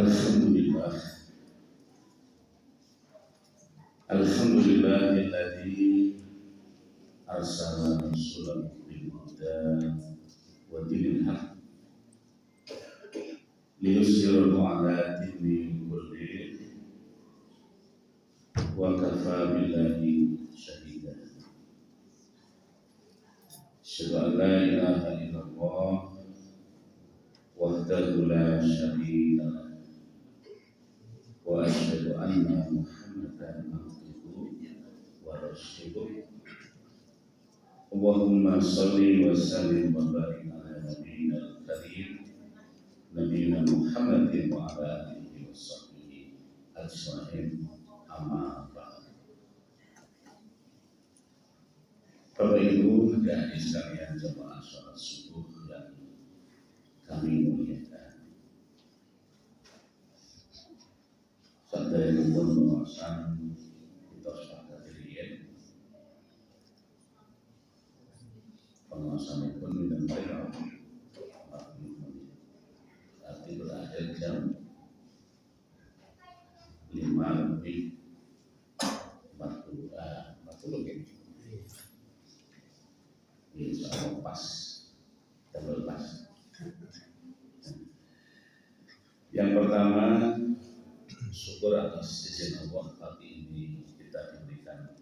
Alhamdulillah, Alhamdulillahilladzi arsala rasulahu bil huda wa dinil haq liyuzhirahu ala dini kulli wa kafa billahi shahida. Asyhadu an la ilaha illallah wahdahu la syarika lah wa asyhadu anna Muhammadan abduhu wa rasuluh. Allahumma shalli wa sallim wa barik ala nabiyyina al-karim nabiyyina Muhammadin wa ala alihi wa sahbihi ajma'in, amma ba'd. Bapak Ibu dan sekalian jemaah salat subuh yang kami muliakan, sadaya nuwun pengawasan kita sepakat diriin pengawasan pun dan baik arti berakhir jam 5:40 gitu. Insya Allah pas, double pas. Yang pertama, syukur atas izin Allah pagi ini kita diberikan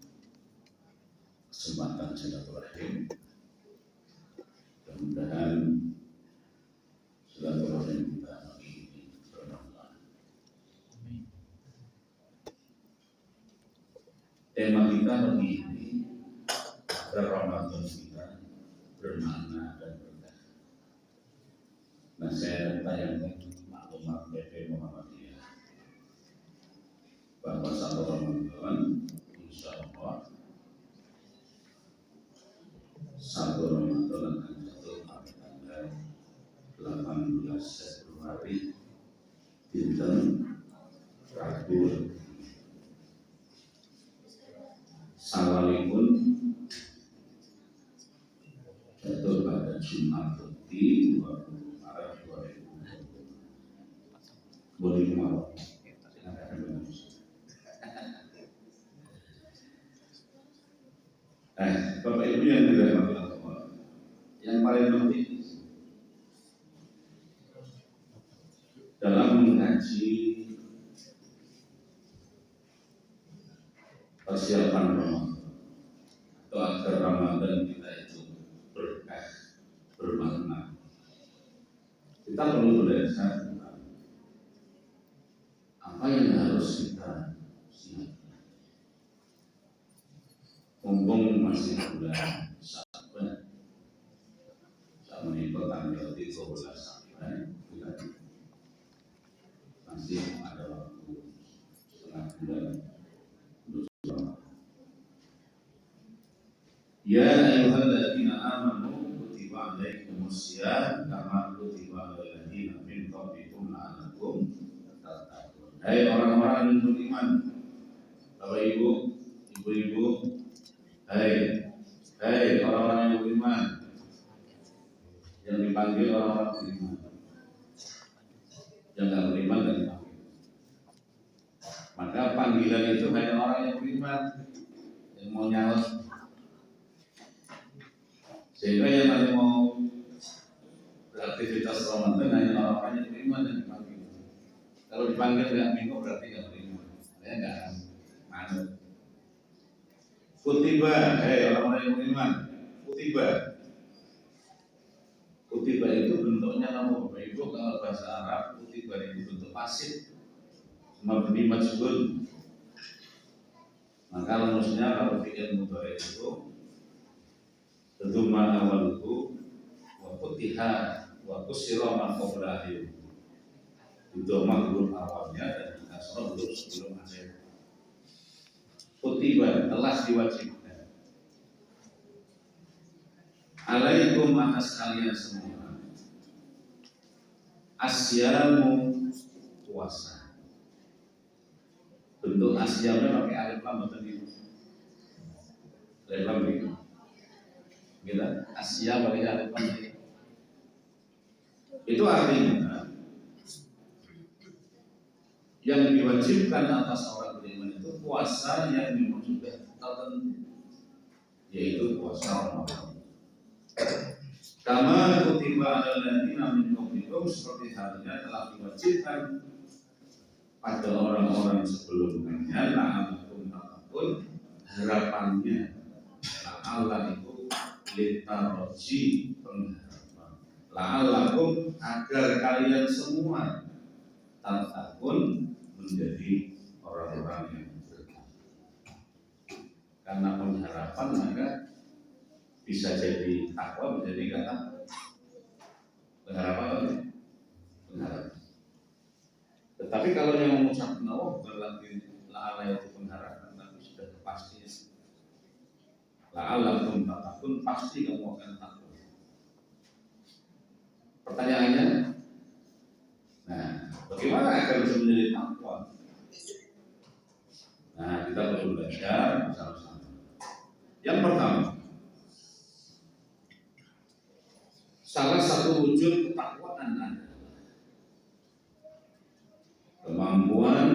kesempatan silaturahim. Mudah-mudahan silaturahim kita pagi ini bermanfaat. Tema kita pagi ini Ramadan kita bermakna dan berkah. Nah, saya tayangkan maklumat PP Muhammadiyah bahwa satu Ramadan insya Allah satu Ramadan akan jatuh pada tanggal 18 Februari dinten Rabu. Sawalipun jatuh pada Jumat Putih 20 Maret 2020. Boleh mau? Bapak Ibu yang dirahmati Allah, yang paling penting dalam mengkaji persiapan Ramadan atau agar Ramadan kita itu berkah, bermakna, kita perlu belajar tentang apa yang harus kita siapkan. Mumpung masih bulan Sya'ban, saat menimpa tanggal 13 Sya'ban, masih ada waktu setengah bulan untuk sholat. Ya ayyuhalladzina amanu kutiba alaikumus syiyam kama kutiba alal ladzina min qablikum la'allakum tattaqun. Hai orang-orang yang beriman, Bapak Ibu, Ibu-ibu, hai orang-orang yang beriman, yang dipanggil orang-orang beriman, yang tidak beriman dan dipanggil. Maka panggilan itu hanya orang yang beriman yang mau nyaut. Sehingga yang nanti mau beraktivitas Ramadan hanya orang-orang yang beriman yang dipanggil. Kalau dipanggil tidak minggu berarti tidak beriman. Saya nggak akan manut. Kutiba, orang-orang yang beriman. Kutiba itu bentuknya nama Bapak Ibu. Kalau bahasa Arab, kutiba itu bentuk pasif, mabni majhul. Maka rumusnya kalau fi'il mudhari itu dzumma awaluhu wa futiha wa kusira ma qablahu. Itu huruf awalnya dan kasrah huruf sebelum akhir. Kutiba telah diwajibkan alaikum atas kalian semua asyamu puasa. Bentuk asyamnya pakai alif lam atau tidak? Alif lam itu. Kita asyam pakai alif lam. Itu artinya Yang diwajibkan atas orang beriman itu puasa yang memang sudah tertentu, yaitu puasa Ramadan. Kama kutiba alal ladzina min qablikum, seperti halnya telah diwajibkan pada orang-orang sebelumnya, la'allakum tattaqun, harapannya la'alla itu litaroji, pengharapan, la'allakum agar kalian semua tattaqun, menjadi orang-orang yang bertakwa. Karena pengharapan maka bisa jadi takwa, menjadi kata pengharapan. Tetapi kalau yang mengucapkan Allah bukan lagi la'ala itu pengharapan, tapi sudah kepastian. La'ala pun tatakun, pasti kamu akan takwa. Pertanyaannya, nah, bagaimana agar bisa menjadi takwa? Nah, kita perlu belajar bersama-sama. Yang pertama, salah satu wujud ketakwaan adalah kemampuan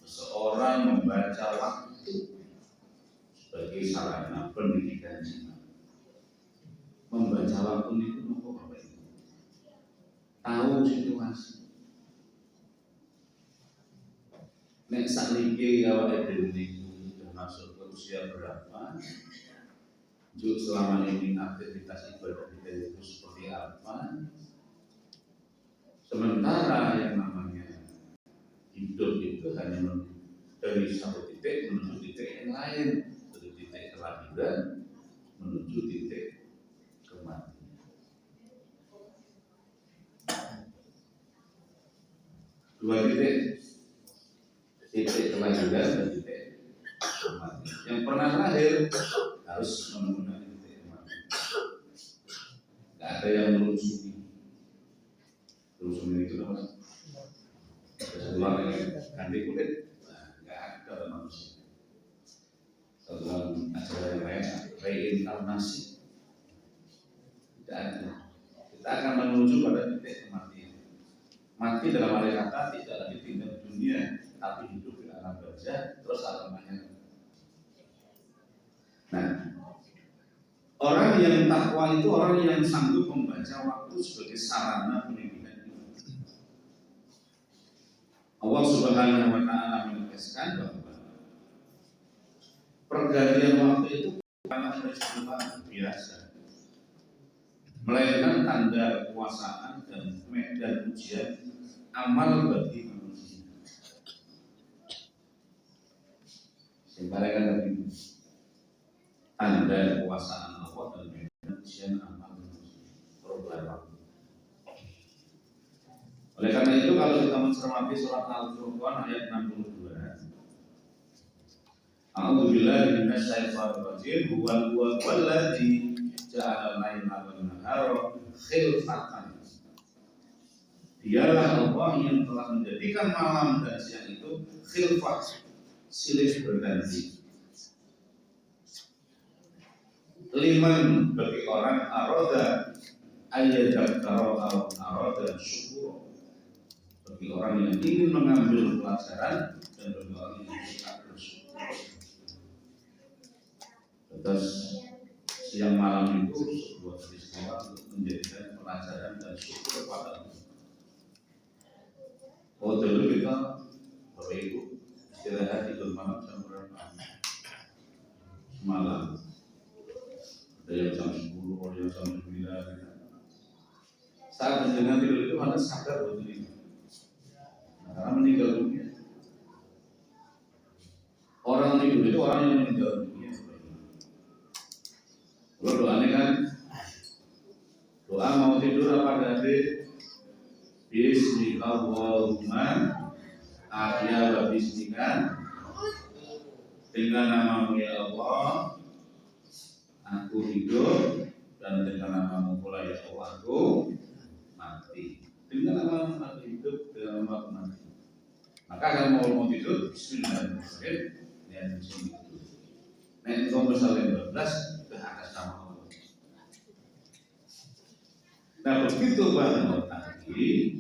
seseorang membaca waktu sebagai sarana pendidikan jiwa. Membaca waktu itu apa itu? Tahu situasi. Nek sakniki awake dhewe niku sudah masuk ke usia berapa? Juk selama ini aktivitas ibadah kita itu seperti apa? Sementara yang namanya hidup itu hanya dari satu titik menuju titik yang lain, dari titik kelahiran menuju titik kematian. Dua titik kelahiran dan titik kematian. Yang pernah lahir harus menggunakan titik kematian. Tidak ada yang melusuri. Melusuri itu apa? Setelah ganti kulit, tidak ada manusia. Setelah acara yang lain, reinkarnasi, tidak ada. Kita akan menuju pada titik kematian. Mati dalam arti kata tidak lagi tinggal di dunia, tapi hidup di alam barzah, terus alamnya. Nah, orang yang takwa itu orang yang sanggup membaca waktu sebagai sarana pendidikan. Allah Subhanahu wa Ta'ala menegaskan bahwa pergantian waktu itu bukanlah peristiwa biasa, melainkan tanda kekuasaan dan medan ujian amal bagi manusia. Sebaliknya tadi tanda kekuasaan Allah dan medan ujian amal manusia. Perubahan waktu. Oleh karena itu kalau kita mencermati surat Al-Furqan ayat 62, A'udzubillahi minasyaitonir rajim, huwal ladzi ja'ala al-laila wan-nahara khilfatan. Dialah Allah yang telah menjadikan malam dan siang itu khilfat, silih berganti. Liman bagi orang aroda ayyadzakara aw aroda syukur, bagi orang yang ingin mengambil pelajaran dan bagi orang yang suka bersyukur. Terus siang malam itu sebuah peristiwa untuk menjadikan pelajaran dan syukur kepada Allah. Oh dulu kita Bapak Ibu istirahat tidur malam jam berapa? Malam. Ada yang jam 10, ada yang jam 9. Saat menjelang tidur itu mana sadar bahwa ini. Karena meninggal dunia. Orang tidur itu orang yang meninggal dunia. Kalau doanya kan, doa mau tidur apa tadi? Bismillahirrahmanirrahim. Ahya wa bismika. Dengan namamu ya Allah, aku hidup, dan dengan namamu pula ya Allah aku mati. Dengan namamu aku hidup, dengan namamu aku mati. Maka kalau mau tidur, bismillahirrahmanirrahim, dan bismillah itu. Nah, itu misalnya 12 ke atas nama Allah. Nah, begitu bangun tadi,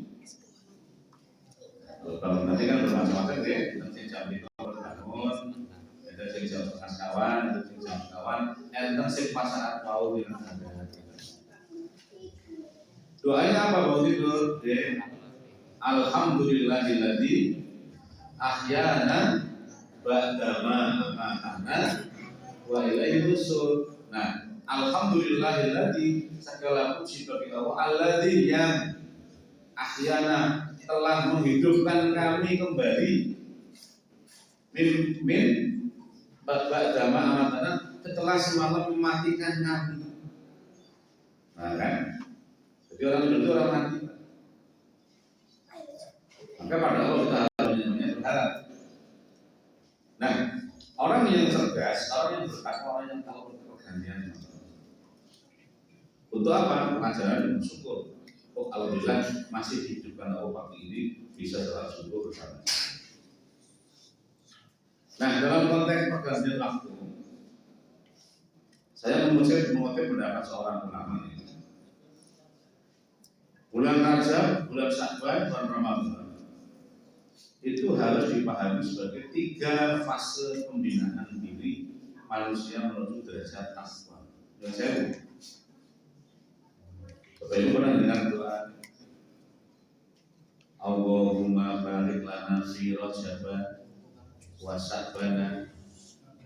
kalau bangun tadi kan bermacam-macam ngantuk jam kawan enten sing pasangan wau yang ada. Doanya apa Bang Tidur? Alhamdulillahilladzi ahyana ba'dama amatana wa ilaihi nusyur. Nah, alhamdulillahilladzi segala puji bagi Allah alladzi yang ahyana telah menghidupkan kami kembali min ba'dama amatana setelah semalam mematikan kami. Nah kan? Jadi orang itu orang mati. Maka pada Allah kita harus berharap. Nah, orang yang cerdas, orang yang bertakwa, orang yang tahu pergantian untuk apa? Pengajaran dan bersyukur. Oh, alhamdulillah masih dihidupkan Allah pagi ini bisa sholat subuh bersama. Nah, dalam konteks pergantian waktu, saya mengutip pendapat seorang ulama ini. Bulan Rajab, bulan Sya'ban, bulan Ramadan itu harus dipahami sebagai 3 fase pembinaan diri manusia menuju derajat takwa. Yang saya Bapak Ibu pernah dengar doa Allahumma barik lana fi Rajab wa Sya'ban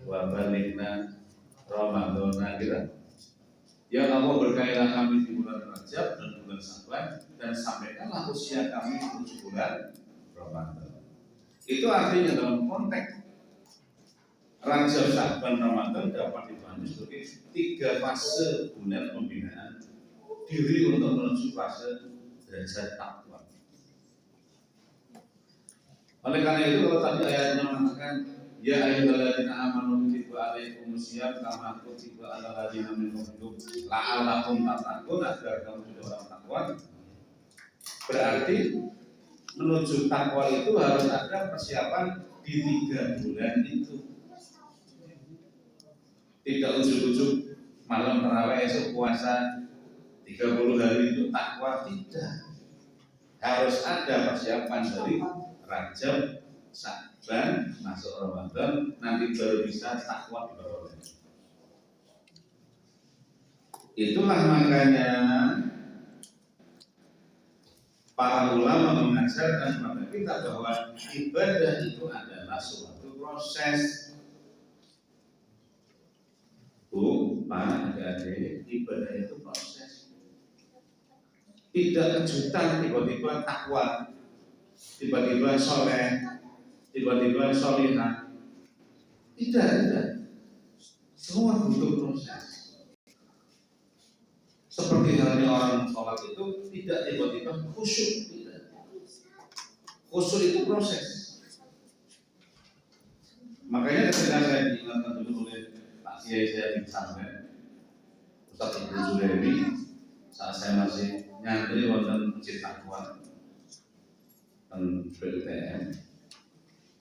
wa balighna Ramadan gitu. Ya Allah berkailah kami di bulan Rajab dan bulan Sya'ban dan sampaikanlah usia kami menuju bulan Ramadan. Itu artinya dalam konteks Rajab, Sya'ban, Ramadan dapat dipahami sebagai 3 fase bulan pembinaan diri untuk menuju fase derajat takwa. Oleh karena itu kalau tadi ayatnya mengatakan ya ayyuhalladzina amanu kutiba alaikumusiyam kama kutiba alal ladzina min qablikum la'allakum tattaqun agar kamu menjadi orang takwa. Berarti menuju takwa itu harus ada persiapan di 3 bulan itu. Tidak ujuk-ujuk malam tarawih esok puasa 30 hari itu takwa, tidak. Harus ada persiapan dari Rajab, Sya'ban, masuk Ramadan, nanti baru bisa takwa diperoleh. Itulah makanya para ulama mengajarkan kepada kita bahwa ibadah itu adalah suatu proses. Bu, Pak, adik-adik, ibadah itu proses. Tidak kejutan tiba-tiba takwa, tiba-tiba soleh, tiba-tiba solihah. Tidak. Semua butuh proses. Seperti halnya orang sholat itu tidak tiba-tiba khusyuk, tidak. Khusyuk itu proses. Makanya ketika saya diingatkan dulu oleh Pak Kiai saya di pesantren, Ustaz Ibu Zulemi, saat saya masih nyantri wonten Masjid Taqwa dan PUTM,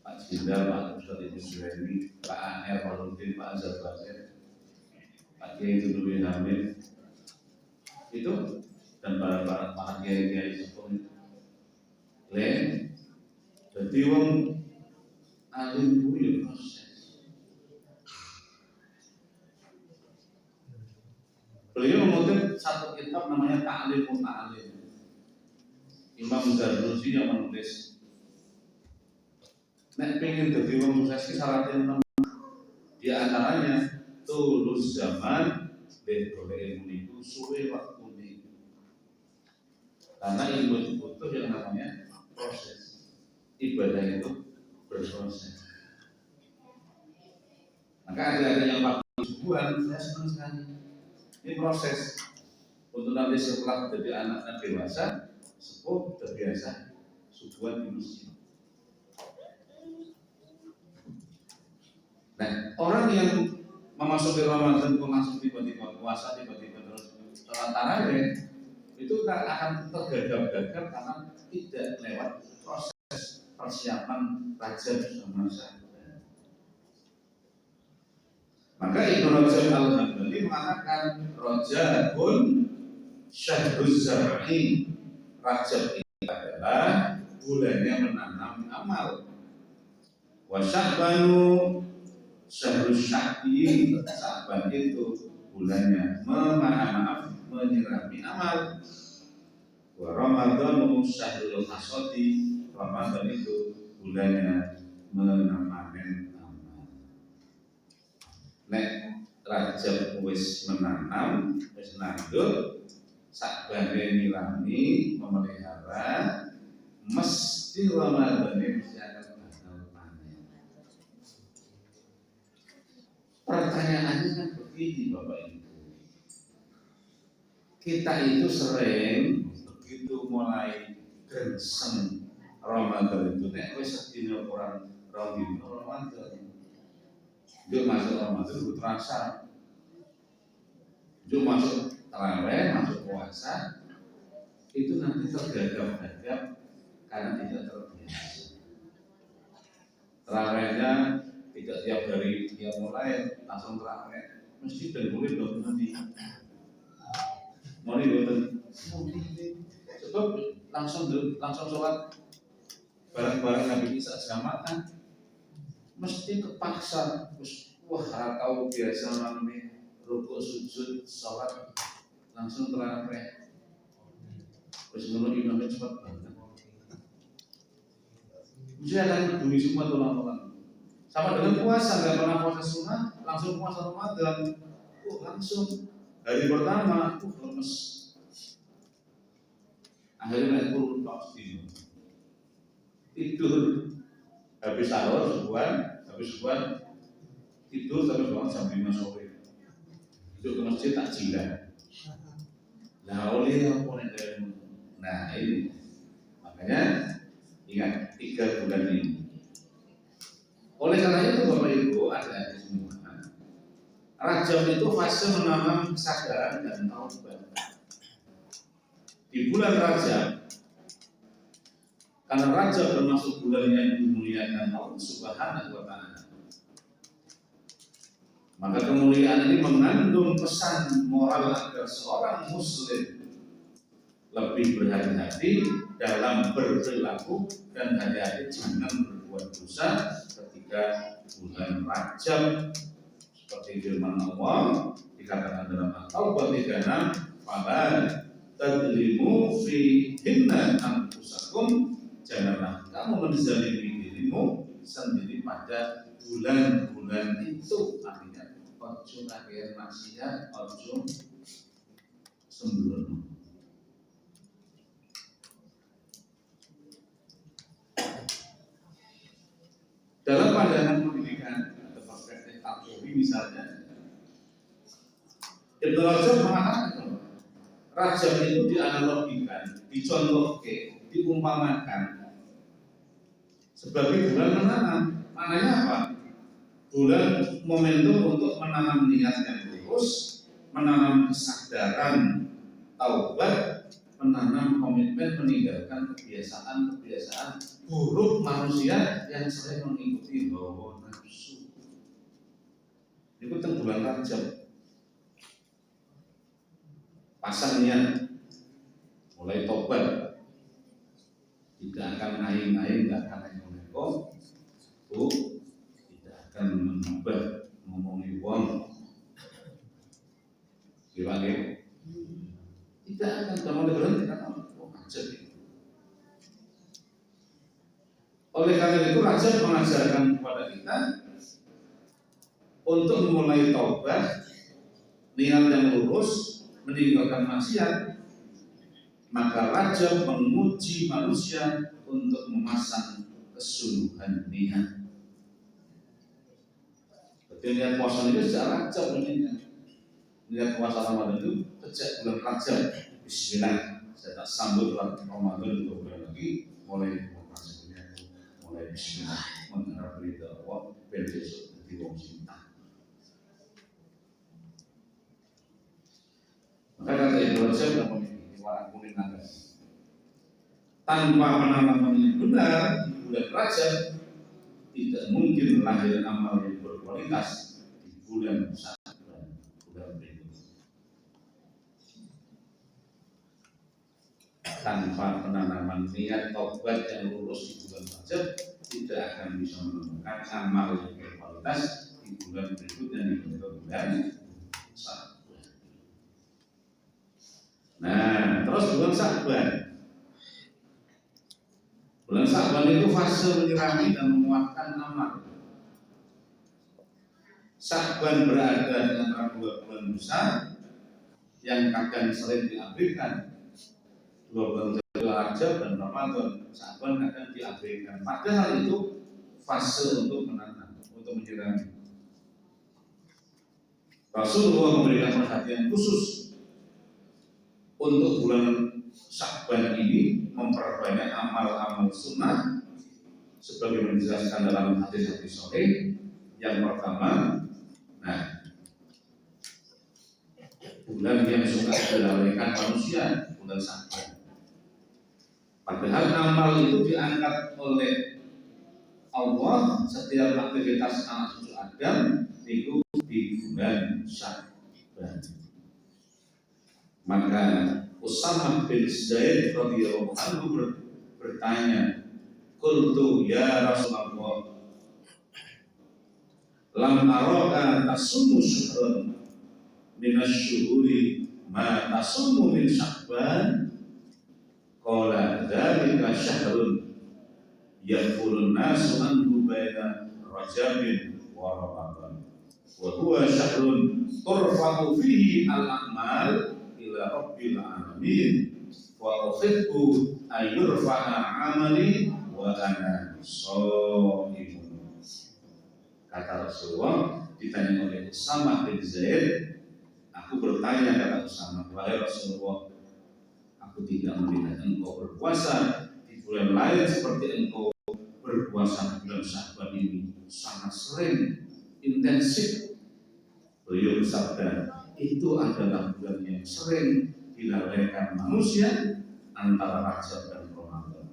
Pak Jinda, Pak Ustaz Ibu Zulemi, Pak Anher, Pak Nurdin, Pak Azhar Basir, Pak Kiai Tuduri Hamid, itu dan para kiai-kiai sepuh lain jadi wong alim kuwi proses. Beliau mengutip satu kitab namanya Ta'lim Muta'alim. Imam Zarnuji yang menulis nek pengen dadi wong sukses syaratnya di antaranya tulus zaman ben golek ilmu itu suwe waktu. Karena ilmu itu butuh yang namanya proses. Ibadah itu berproses. Maka ada yang 40 bulan, saya senang sekali. Ini proses untuk nanti setelah menjadi anak dewasa, sepuh terbiasa subuhan di masjid. Nah, orang yang memasuki Ramadan itu langsung tiba-tiba puasa, tiba-tiba terus sholat tarawih, itu akan tergagap-gagap karena tidak lewat proses persiapan Rajab sama Sya'ban. Maka Ibnu Rajab Al-Hambali mengatakan Rajabun syahruz zar'i. Rajab ini adalah bulannya menanam amal. Wa Sya'banu Syahrul Syakti, Sa'ban itu bulannya menyirami amal. Wa Ramadhanu syahrul hasadi, Ramadan itu bulannya menanam amal. Nek Rajab wis menanam, wis nandur, sakbane nyirami, memelihara, mesti Ramadan mesti akan bakal panen. Pertanyaannya kan begini Bapak Ibu, kita itu sering begitu mulai gerseng Ramadan itu nek wis sedina kurang Ramadan, yuk masuk Ramadan itu terasa, yuk masuk tarawih, masuk puasa, itu nanti tergagap-gagap karena tidak terbiasa. Tarawihnya tidak tiap hari dia mulai langsung tarawih, mesti dengkulin dong nanti. Mau dibuat, sebab langsung sholat bareng-bareng Nabi Isa jamaah, mesti kepaksa. Wah, tahu biasa namanya rukuk sujud sholat langsung tarawih. Terus menurut imamnya cepat banget. Mesti akan peduli semua tulang-tulang. Sama dengan puasa, nggak pernah puasa sunnah, langsung puasa Ramadan. Langsung hari pertama, lemes. Akhirnya naik turun pasti. Tidur habis sahur sebulan, tidur sampai bangun jam 5 sore. Itu ke masjid tak jilat. Nah oleh apa nih? Nah ini makanya ingat 3 bulan ini. Oleh karena itu Bapak Ibu ada semua. Rajab itu fase menanam kesadaran dan taubat. Di bulan Rajab, karena Rajab termasuk bulan yang dimuliakan Allah Subhanahu wa Ta'ala, maka kemuliaan ini mengandung pesan moral agar seorang Muslim lebih berhati-hati dalam berperilaku dan hati-hati jangan berbuat dosa ketika bulan Rajab. Seperti firman Allah dikatakan dalam At-Taubah 36, "Fala tadlimu fihinna anfusakum", janganlah kamu menzalimi dirimu sendiri pada bulan-bulan itu. Artinya ojo ngakeh maksiat, ojo sembrono. Dalam pandangan pendidikan atau perspektif teori misalnya, Ibnu Rajab mengatakan Rajab itu dianalogikan, dicontohkan, diumpamakan sebagai bulan menanam. Maknanya apa? Bulan momentum untuk menanam niat yang lurus, menanam kesadaran taubat, menanam komitmen meninggalkan kebiasaan-kebiasaan buruk manusia yang sering mengikuti hawa nafsu. Itu kan bulan Rajab. Pasangnya mulai tobat, tidak akan aing-aing, tidak akan neko, tidak akan menambah ngomongi wong, gimana? Tidak akan, kalau berhenti karena Rajab itu. Oleh karena itu Rajab mengajarkan kepada kita untuk memulai taubat, niat yang lurus, meninggalkan maksiat. Maka Rajab menguji manusia untuk memasang kesungguhan niat. Berarti niat puasa itu sejak Rajab ini. Niat puasa Ramadan itu sejak bulan Rajab. Bismillah, saya tak sambut Ramadan 2 bulan lagi, mulai operasinya, mulai Bismillah, mengharap berita Allah, biar besok jadi wong cinta. Maka kata Ibnu Rajab yang memiliki warna kuning naga, tanpa penanaman yang benar di bulan Rajab tidak mungkin lahir amal yang berkualitas di bulan Sya'ban, bulan berikutnya. Tanpa penanaman niat taubat yang lurus di bulan Rajab tidak akan bisa menemukan amal yang berkualitas di bulan berikutnya di bulan Sya'ban. Nah, terus bulan Sya'ban. Bulan Sya'ban itu fase menyirami dan menguatkan amal. Sya'ban berada di antara dua bulan besar yang kadang sering diabaikan, dua bulan Rajab dan Ramadan. Sya'ban kadang diabaikan. Padahal itu fase untuk menanam, untuk menyirami. Rasulullah memberikan perhatian khusus untuk bulan Sya'ban ini, memperbanyak amal-amal sunnah sebagai dijelaskan dalam hadis-hadis sahih. Yang pertama, bulan yang suka dilalaikan manusia, bulan Sya'ban. Padahal amal itu diangkat oleh Allah setiap aktivitas anak cucu Adam itu di bulan Sya'ban. Maka Usamah bin Zaid radhiyallahu anhu bertanya, "Qultu ya Rasulullah, lam araka tasummu syahran minasyuhuri ma tasummu min Sya'ban." Qala dzalika syahrun yaqulun nasu anhu baina Rajabin wa Ramadan wa huwa syahrun turfa'u fihi al-a'mal ila rabbil alamin wa uhibbu an yurfa'a 'amali wa ana shaimun. Kata Rasulullah, ditanya oleh Usamah bin Zaid, aku bertanya, kata Usamah, wahai Rasulullah, aku tidak melihat engkau berpuasa di bulan lain seperti engkau berpuasa di bulan Sya'ban ini sangat sering, intensif. Beliau bersabda, itu adalah bulan yang sering dilalaikan manusia antara Rajab dan Ramadan.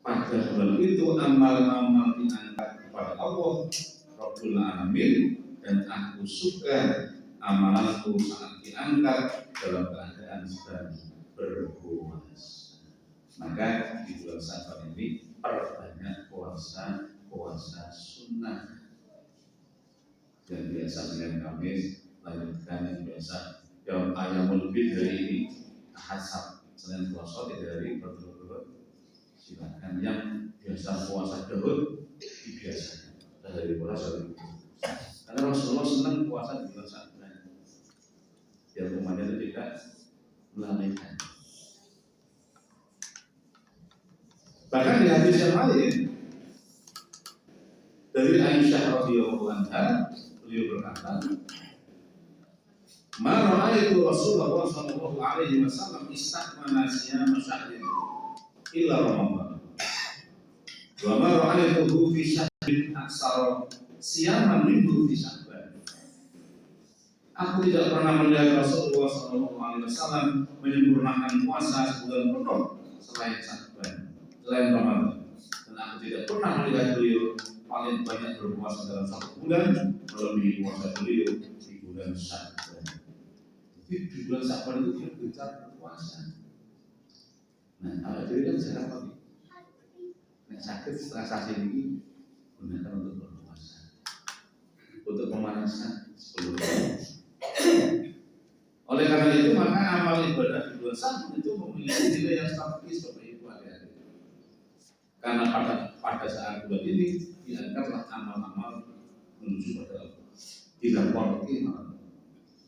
Pada bulan itu amal-amal diangkat kepada Allah Rabbul Alamin, dan aku suka amalanku sangat diangkat dalam keadaan sedang berpuasa. Maka di bulan Sya'ban ini perbanyak puasa sunnah. Yang biasa dengan Kamis, lanjutkan yang biasa yang ayamul bid dari ini Ahad, Senin puasa dari berturut-turut. Silakan yang biasa puasa dahulu dibiasakan dari puasa dulu. Karena Rasulullah senang puasa di bulan Sya'ban. Yang umatnya itu tidak melalaikan. Bahkan di hadis yang lain dari Aisyah radhiyallahu anha, beliau berkata, "Ma ra'aitu Rasulullah sallallahu alaihi wasallam istakmala siyama syahrin illa Ramadan. Wa ma ra'aituhu fi syahrin aksara siyaman minhu fi Sya'ban." Aku tidak pernah melihat Rasulullah sallallahu alaihi wasallam menyempurnakan puasa sebulan penuh selain Sya'ban, selain Ramadan. Dan aku tidak pernah melihat beliau paling banyak berpuasa dalam satu bulan melebihi puasa beliau di bulan Sya'ban. Jadi di bulan Sya'ban itu dia berbicara berpuasa. Nah, kalau diri kan jarang lagi. Nek sakit sensasi ini gunakan untuk berpuasa, untuk pemanasan sebelum. Oleh karena itu maka amal ibadah di bulan Sya'ban itu memiliki nilai yang strategis Bapak Ibu adik-adik. Karena pada saat bulan ini diangkatlah amal-amal menuju pada Allah. Dilaporkan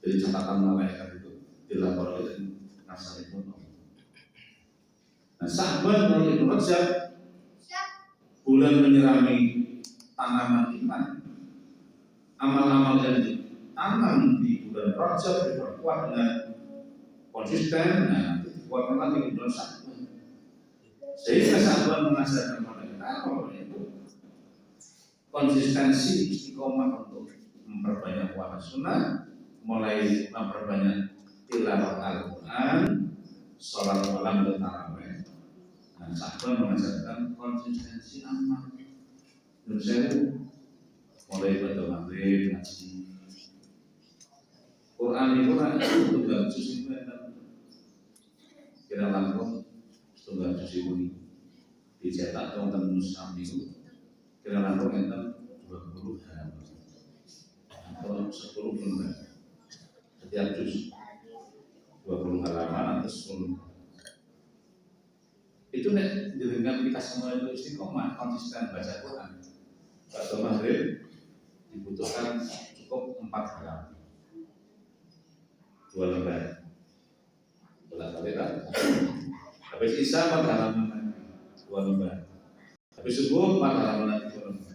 dari catatan malaikat itu, dilaporkan dan nasari pun. Nah, Sya'ban melalui Rajab, bulan menyirami tanaman iman. Amal-amal yang ditanam di bulan Rajab diperkuat dengan konsisten, nah itu dikuatkan lagi di bulan Sya'ban. Sehingga Sya'ban mengajarkan kepada kita bahwa itu konsistensi istiqomah untuk memperbanyak puasa sunnah, mulai memperbanyak tilawah Al-Quran, sholat malam dan tarawih. Dan Sya'ban mengajarkan konsistensi amal. Dan saya mulai pada maghrib ngaji Quran itu kan tunggal juz itu kan kira langkung tunggal juz ini dicetak wonten mushaf itu kira langkung enten 20 halaman. 10 lembar. Setiap juz 20 halaman atau 10 lembar. Itu dengan kita semua itu istiqomah konsisten baca Quran. Waktu maghrib dibutuhkan cukup 4 halaman, 2 lembar. Bolak-balik kan? Habis isya 4 halaman, 2 lembar. Habis subuh 4 halaman lagi, 2 lembar.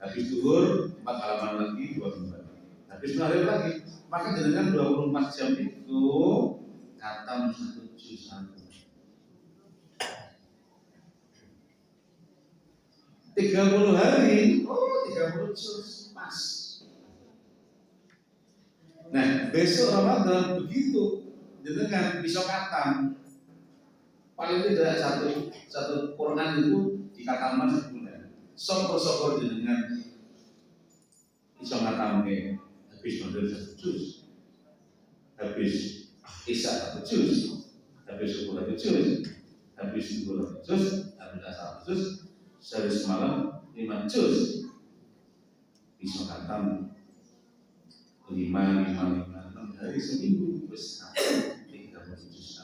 Habis zuhur 4 halaman lagi, 2 lembar. Habis maghrib lagi. Maka dengan 24 jam itu khatam 1 juz. 30 hari, 30 juz, pas. Nah, besok Ramadan begitu, dengan bisa khatam. Paling tidak satu Quran itu dikatakan sebulan. Syukur dengan bisa khatam habis maghrib 1 juz, habis isya 1 juz, habis subuh 1 juz, habis zuhur 1 juz, habis asar 1 juz. Sehari semalam 5 juz, bisa khatam 5 hari seminggu, terus 30 juz.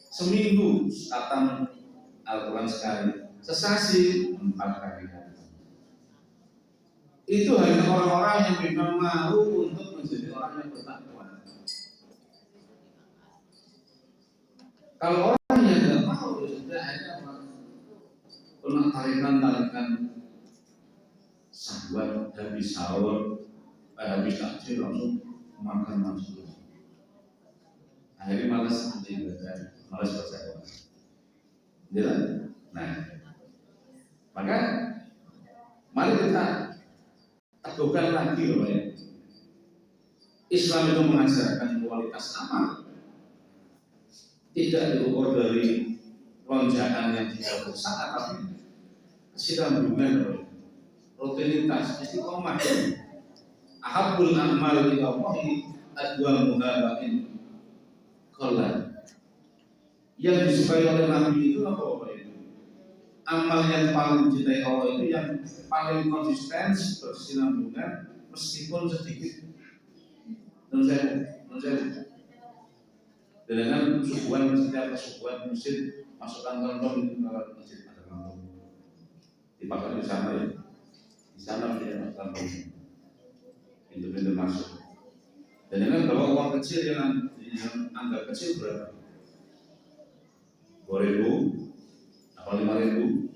Seminggu khatam Al-Quran sekali, sesasi 4 kali. Itu hanya orang-orang yang memang mau untuk menjadi orang yang bertakwa. Kalau orang yang tidak mau, sudah hanya tarikan sahabat habis sahur, habis takjil langsung makan langsung. Akhirnya malas ibadah, malas baca Quran. Jelas? Nah, maka mari kita teguhkan lagi loh ya. Islam itu mengajarkan kualitas amal, tidak diukur dari lonjakan yang tidak bersaat, tapi kesinambungan, rutinitas, istiqomah. Ahabul amal ila Allahi adwamuha wa in qalla. Yang disukai oleh Nabi itu apa itu? Amal yang paling dicintai Allah itu yang paling konsisten, berkesinambungan meskipun sedikit. Dengan subuhan, setiap subuhan masjid masukkan kantong itu ke masjid, ada kantong dipakai di sana ya, di sana dia masukkan kantong pintu-pintu masuk. Dan dengan bawa uang kecil yang anggap kecil berapa? 2.000, apa 5.000,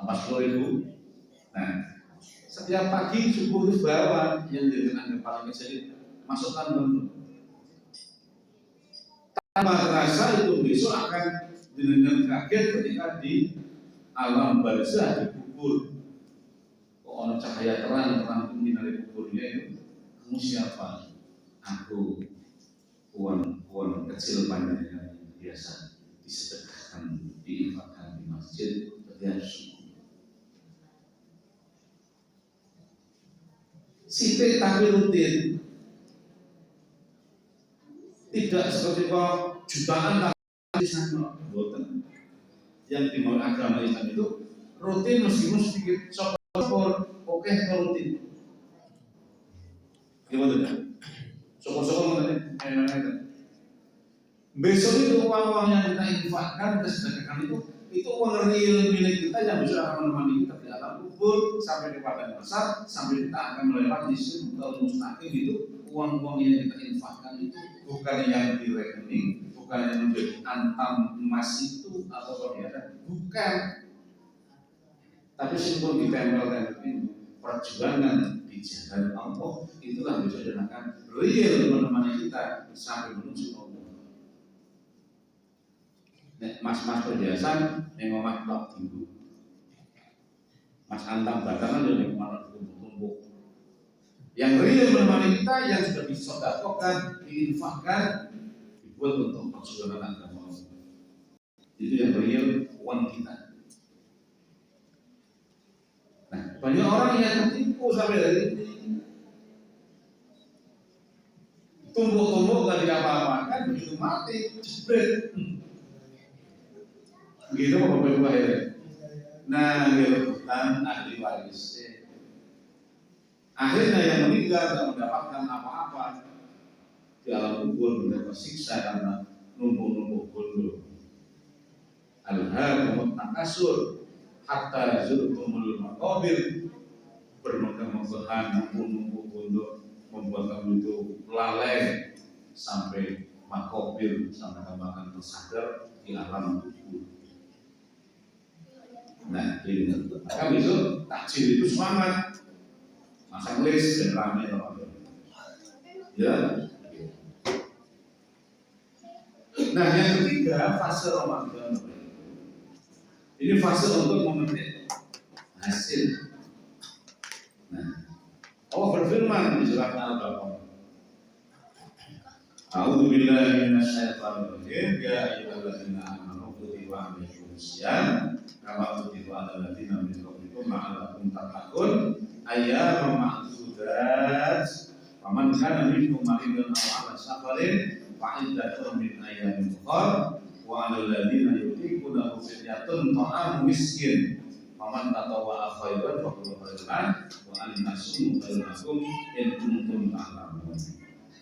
apa 10.000. Nah, setiap pagi subuh itu bawa yang dengan anggap paling kecil masukkan kantong. Tanpa terasa itu besok akan dengan kaget ketika di alam barzah dikubur. Kok ada cahaya terang dari kuburnya itu, kamu siapa? Aku uang kecil banyak yang biasa disedekahkan, diinfakkan di masjid setiap subuh. Sithik tapi rutin. Tidak seperti kok jutaan di sana, boten. Yang dimau agama Islam itu rutin meskipun sedikit syukur, oke rutin. Gimana tuh? Syukur mengenai besok itu uang-uang yang kita infakkan, kita sedekahkan itu uang real milik kita yang bisa akan menemani kita di alam kubur sampai ke padang besar, sampai kita akan melewati sirul mustaqim. Itu uang-uang yang kita infakkan itu bukan yang di rekening, bukan yang menjadi antam emas itu atau perhiasan, bukan. Tapi simpul ditempel ini perjuangan di jalan Allah, itulah bisa akan real menemani kita sampai menuju Allah. Mas-mas perhiasan yang ngomong tok dulu. Mas antam batangan yang malah tumpuk-tumpuk. Yang real menemani kita yang sudah disedekahkan, diinfakkan, dibuat untuk perjuangan agama Allah. Itu yang real uang kita. Nah, banyak orang yang tertipu sampai hari ini. Tumpuk-tumpuk gak diapa-apakan, begitu mati, jebret. Gitu Bapak Ibu akhirnya. Nah, rebutan ahli waris. Akhirnya yang meninggal tidak mendapatkan apa-apa di alam kubur, mendapat siksa karena numpuk-numpuk gondok. Alhaakumut takasur hatta zurtumul maqabir, bermegah-megahan numpuk-numpuk gondok membuat kamu itu lalai sampai makobir, sampai kamu akan tersadar di alam kubur. Nah, ini maka besok takjil itu semangat, masak list dan ramai teman-teman. Ya. Nah, yang ketiga fase Ramadan. Ini fase untuk memetik hasil. Nah, Allah berfirman di surat Al-Baqarah. A'udzu billahi minasyaitonir rajim. Ya ayyuhalladzina amanu kutiba alaikumusiyam kama kutiba alal ladzina min qablikum la'allakum tattaqun ayyaman ma'dudat. Faman kana minkum maridan aw 'ala safarin fa'iddatun min ayyamin ukhra wa 'alal ladzina yutiqunahu fidyatun ta'amu miskin. Faman tatawwa'a khairan fa huwa khairun wa an tasumu khairun lakum in kuntum ta'lamun.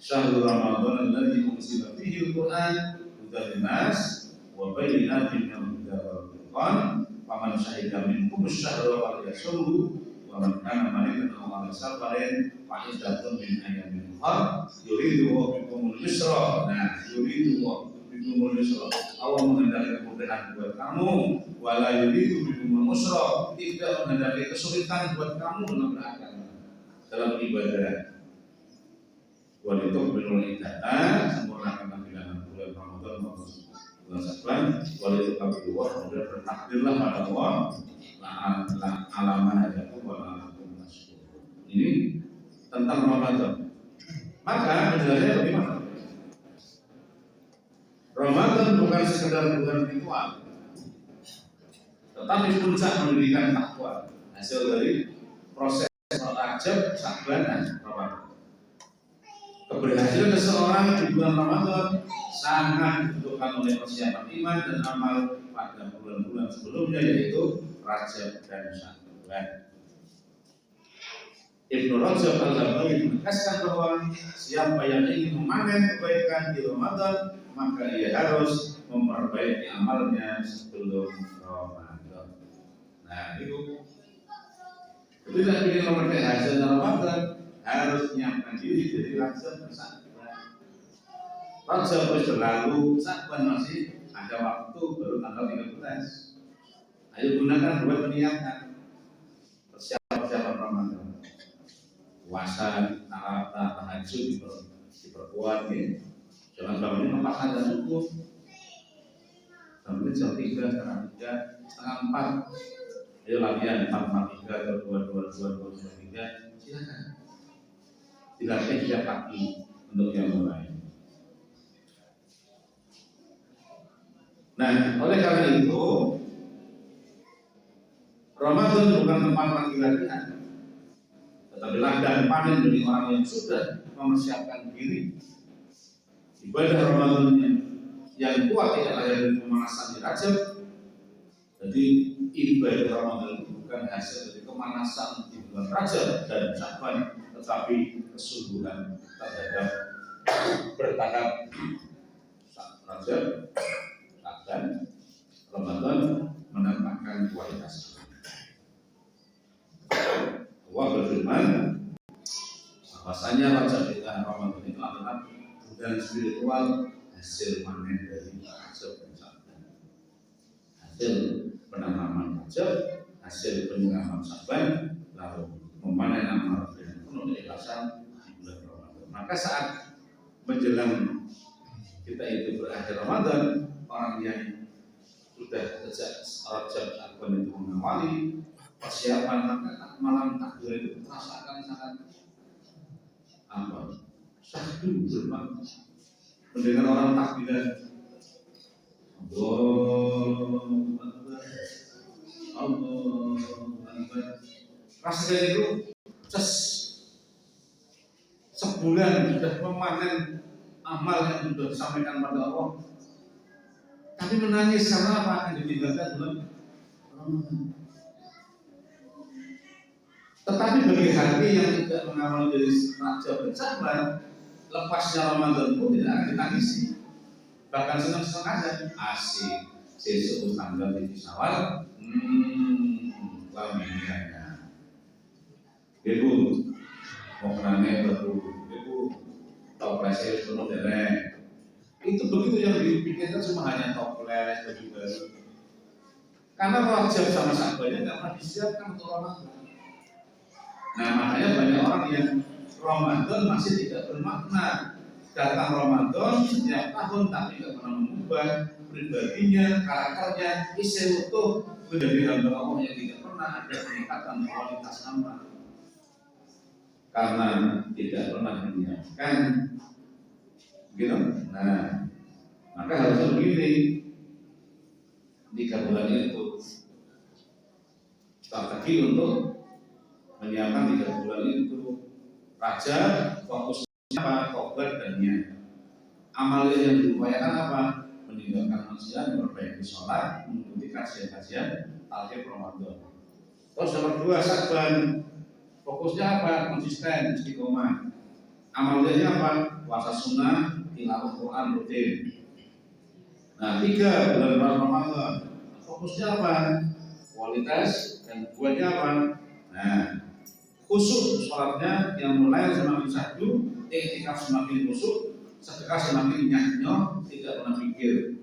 Syahrul Ramadan alladzi unzila fihi al-Qur'an hudan lin-nas wa bayyinatin minal huda wal furqan faman syahida minkum asy-syahra falyasumhu wa man kana maridan aw 'ala safarin fa iddatun min ayyamin ukhra yuridu bikumul yusra. Nah, yuridu bikumul yusra, Allah menghendaki kemudahan buat kamu, wala yuridu bikumul usra, tidak menghendaki kesulitan buat kamu dalam beragama, dalam ibadah. Walitukminul iddata, sempurnakan bilangan bulan Ramadan maupun bulan Syawal. Walitukabirullah, kemudian bertakbirlah pada Allah. Alaman hajakum wa alakum masyukur. Ini tentang Ramadan. Maka penjelasannya bagaimana? Ramadan bukan sekedar bulan ritual, tetapi puncak pendidikan takwa, hasil dari proses Rajab, Sya'ban, dan Ramadan. Keberhasilan seseorang di bulan Ramadan sangat ditentukan oleh persiapan iman dan amal pada bulan-bulan sebelumnya, yaitu Rajab dan Sya'ban. Ibnu Rajab Al-Hambali menegaskan bahwa siapa yang ingin memanen kebaikan di Ramadan, maka ia harus memperbaiki amalnya sebelum Ramadan. Nah, itu tidak ingin memperbaiki hasil Ramadan, harus menyiapkan diri dari Rajab dan Sya'ban. Rajab harus berlalu, Sya'ban masih ada waktu, baru tanggal 13. Ayo gunakan buat menyiapkan persiapan Ramadan. Puasa, Arafah, tahajud diperkuat ya. Jangan bangunin 4 saja cukup. Bangunin jam 3, setengah 3, setengah 4. Ayo latihan 4, 4, 3, 2, 2, 2, 2, 3. Silakan. Dilatih setiap pagi untuk yang mulai. Nah, oleh karena itu Ramadan bukan tempat lagi latihan, tetapi ladang panen bagi orang yang sudah mempersiapkan diri. Ibadah Ramadannya yang kuat adalah dari pemanasan di Rajab. Jadi ibadah Ramadan itu bukan hasil dari pemanasan di bulan Rajab dan Sya'ban, tetapi kesungguhan terhadap bertahap Rajab, Sya'ban, Ramadan menambahkan kualitas. Allah berfirman bahwasanya Rajab dan Ramadan itu adalah bulan spiritual, hasil panen dari Rajab dan Sya'ban, hasil penanaman Rajab, hasil penyiraman Sya'ban, lalu memanen amal dengan penuh keikhlasan di bulan Ramadan. Maka saat menjelang kita itu berakhir Ramadan, orang yang sudah sejak Rajab Sya'ban itu mengawali persiapan, maka malam takbir itu merasakan sangat syahdu bermakna. Mendengar orang takbiran Allahu Akbar, Allahu Akbar, rasanya itu sebulan sudah memanen amal yang sudah disampaikan pada Allah, tapi menangis karena apa? Yang ditinggalkan bulan Ramadan. Tetapi bagi hati yang tidak mengamal dari raja bersabar, lepasnya Ramadan pun tidak akan ditangisi, bahkan senang-senang aja. Asik, sesuk tanggal di sawal, lamiannya. Ibu, mau kenanya baru, ibu, toples penuh derek. Itu begitu yang dipikirkan cuma hanya toples baju baru. Karena wajib sama sahabatnya nggak pernah disiapkan untuk Ramadan. Nah makanya banyak orang yang Ramadan masih tidak bermakna. Datang Ramadan setiap tahun tapi tidak pernah mengubah pribadinya, karakternya, isi utuh menjadi hamba Allah yang tidak pernah ada peningkatan kualitas amal. Karena tidak pernah menyiapkan, gitu. Nah, maka harusnya begini, 3 bulan itu strategi untuk menyiapkan 3 bulan itu. Raja fokusnya apa? Tobat dan niat. Amal yang diupayakan apa? Meninggalkan maksiat, memperbaiki sholat, mengikuti kajian-kajian Al-Hib Ramadan. Terus nomor 2, Sya'ban. Fokusnya apa? Konsisten, istiqomah. Amalnya apa? Puasa sunnah, tilawah Quran rutin. Nah 3 bulan Ramadan. Fokusnya apa? Kualitas dan buahnya apa? Nah, khusyuk sholatnya yang mulai semakin syahdu, iktikaf semakin khusyuk, sedekah semakin nyahnyo, tidak pernah pikir.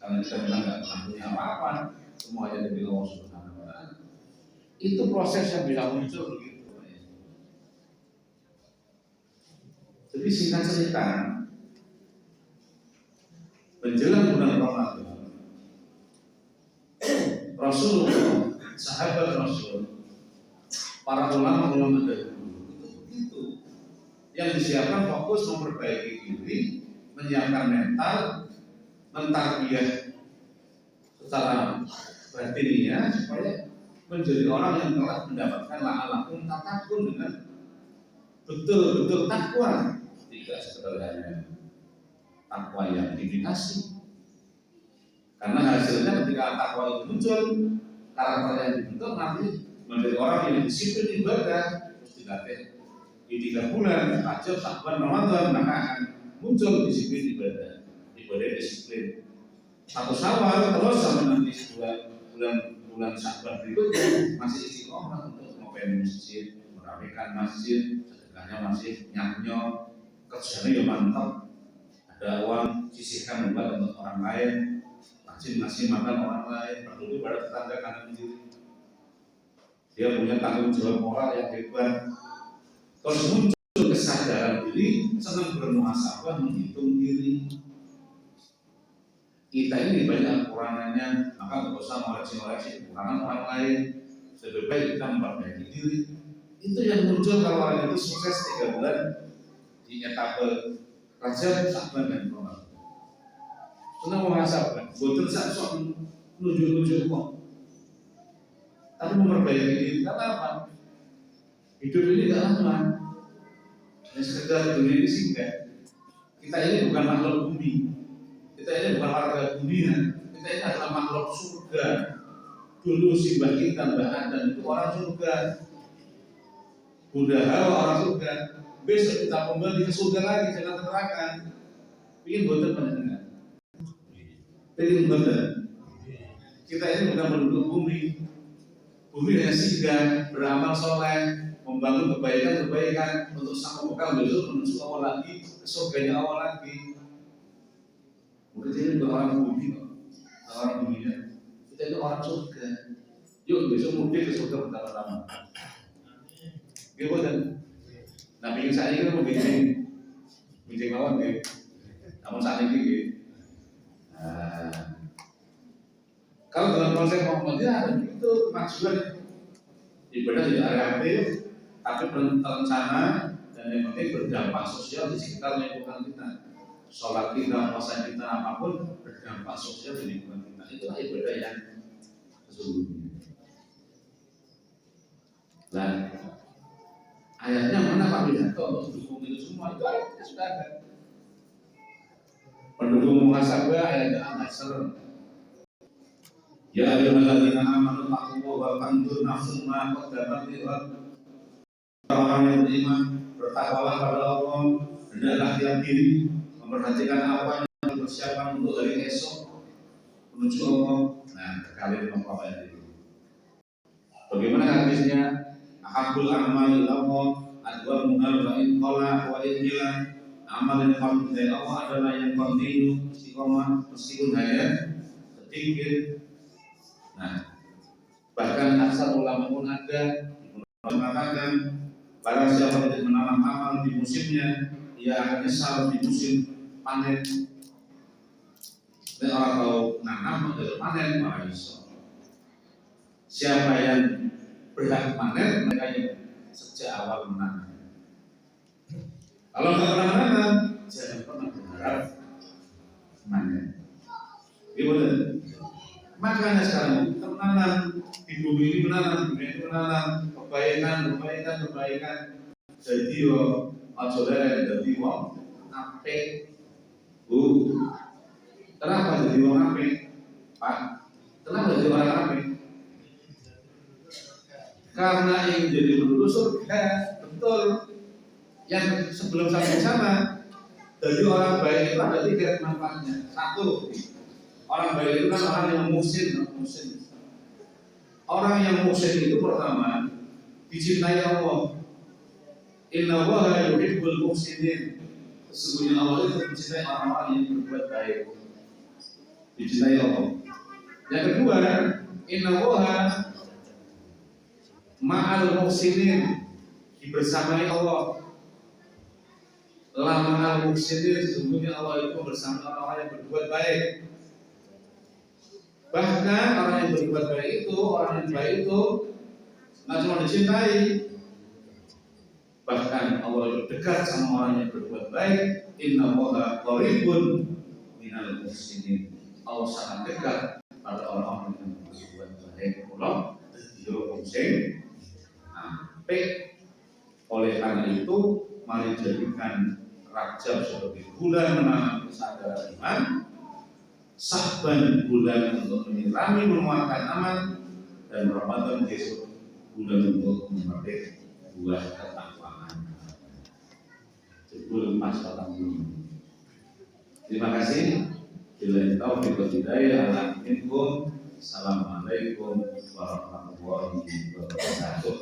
Karena kita bilang nggak pernah punya apa-apa, semuanya dari Allah Subhanahu wa Ta'ala. Itu proses yang bisa muncul begitu. Jadi singkat cerita, menjelang bulan Ramadan, Rasulullah, sahabat Rasul, para ulama dahulu itu yang disiapkan fokus memperbaiki diri, menyiapkan mental, mentarbiyah secara batiniah supaya menjadi orang yang telah mendapatkan la'alakum tatakun dengan betul-betul takwa, tidak sekedar hanya takwa yang dimitasi. Karena hasilnya ketika takwa itu muncul, karakter yang dibentuk nanti menjadi orang yang disiplin ibadah. Terus dilatih di 3 bulan Rajab, Sya'ban, Ramadan, maka akan muncul disiplin ibadah disiplin. 1 Syawal terus sampai nanti bulan Sya'ban berikutnya masih istiqomah untuk ngopen masjid, merapikan masjid, sedekahnya masih nyahnyo, kerjanya ya mantap, ada uang sisihkan buat untuk orang lain, rajin ngasih makan orang lain, peduli pada tetangga kanan kiri. Dia punya tanggung jawab moral yang hebat. Terus muncul kesadaran diri, senang bermuhasabah, menghitung diri. Kita ini banyak kekurangannya, maka tidak usah ngoreksi kekurangan orang lain. Lebih baik kita memperbaiki diri. Itu yang muncul kalau orang itu sukses 3 bulan di etape Rajab, Sya'ban dan Ramadan. Senang muhasabah, betul sak sok nuju-nuju kok. Tapi memperbaiki diri, karena apa? Hidup ini tidak lama. Hanya sekedar dunia ini singkat. Kita ini bukan makhluk bumi. Kita ini bukan warga dunia. Kita ini adalah makhluk surga. Dulu simbah kita, Mbah Adam itu orang surga. Bunda Hawa orang surga. Besok kita kembali ke surga lagi, jangan neraka. Ingin boten panjenengan. Ingin boten. Kita ini bukan penduduk bumi. Bumi hanya singgah, beramal soleh, membangun kebaikan untuk sang bekal besok menuju awal lagi, ke surganya awal lagi. Mungkin ini bukan orang bumi, orang dunia. Kita itu orang surga. Yuk besok mudik ke surga pertama-tama. Gitu kan? Nah, bikin saya ini mau bincang lawan ya. Namun saat ini gitu. Kalau dalam konsep Muhammadiyah ada itu kemajuan ibadah tidak reaktif, tapi terencana dan yang penting berdampak sosial di sekitar lingkungan kita. Sholat kita, puasa kita, apapun berdampak sosial di lingkungan kita. Itulah ibadah yang sesungguhnya. Nah, ayatnya mana Pak Wiranto untuk mendukung itu semua? Itu ayatnya sudah ada. Pendukung muhasabah ayatnya An-Nasr. Ya ayyuhalladzina amanu taqullaha wa tanzur nafsun ma qaddamat lighad orang yang beriman, bertakwalah pada Allah, hendaklah tiap diri memperhatikan apa yang dipersiapkan untuk hari esok menuju Allah. Nah, terkait dengan apa itu. Bagaimana hadisnya? Ahabul a'mali Allah adwa munal wa in qala wa in hilang. Amal yang paling dari Allah adalah yang kontinu, istiqomah, meskipun hanya sedikit. Nah, bahkan asal ulama pun ada mengatakan barang siapa tidak menanam amal di musimnya, ia akan nyesal di musim panen. Dan orang tahu nanam atau panen malah nyesal. Siapa yang berhak panen, mereka yang sejak awal menanam. Kalau nggak pernah menanam, jangan pernah berharap panen. Gimana? Makanya sekarang menanam di bumi ini menanam, di bumi menanam kebaikan. Jadi saudara jadi apik. Kenapa jadi orang apik, Pak? Kenapa jadi orang apik? Karena yang jadi penduduk surga, betul. Yang sebelum sampai sana, jadi orang baik itu ada 3 manfaatnya. 1, orang baik itu kan orang yang muhsin. Orang yang muhsin itu pertama dicintai Allah. Inna Allaha yuhibbul muhsinin. Sesungguhnya Allah itu mencintai orang-orang yang berbuat baik. Dicintai Allah. Yang kedua, Inna Allaha ma'al muhsinin, dibersamai Allah. Lama al-muhsinin, sesungguhnya Allah itu bersama orang-orang yang berbuat baik. Bahkan orang yang berbuat baik itu, orang yang baik itu nggak cuma dicintai, bahkan Allah itu dekat sama orang yang berbuat baik. Inna Allaha qaribun minal muhsinin. Allah sangat dekat pada orang-orang yang berbuat baik. Allah itu muhsin. Oleh karena itu, mari jadikan Rajab sebagai bulan menanam kesadaran iman, Sya'ban bulan untuk menyirami menguatkan amal, dan Ramadan besok bulan untuk memetik buah ketakwaan. Jebul pas patang bulan. Terima kasih. Bila taufiq wal hidayah ala minkum. Assalamualaikum warahmatullahi wabarakatuh.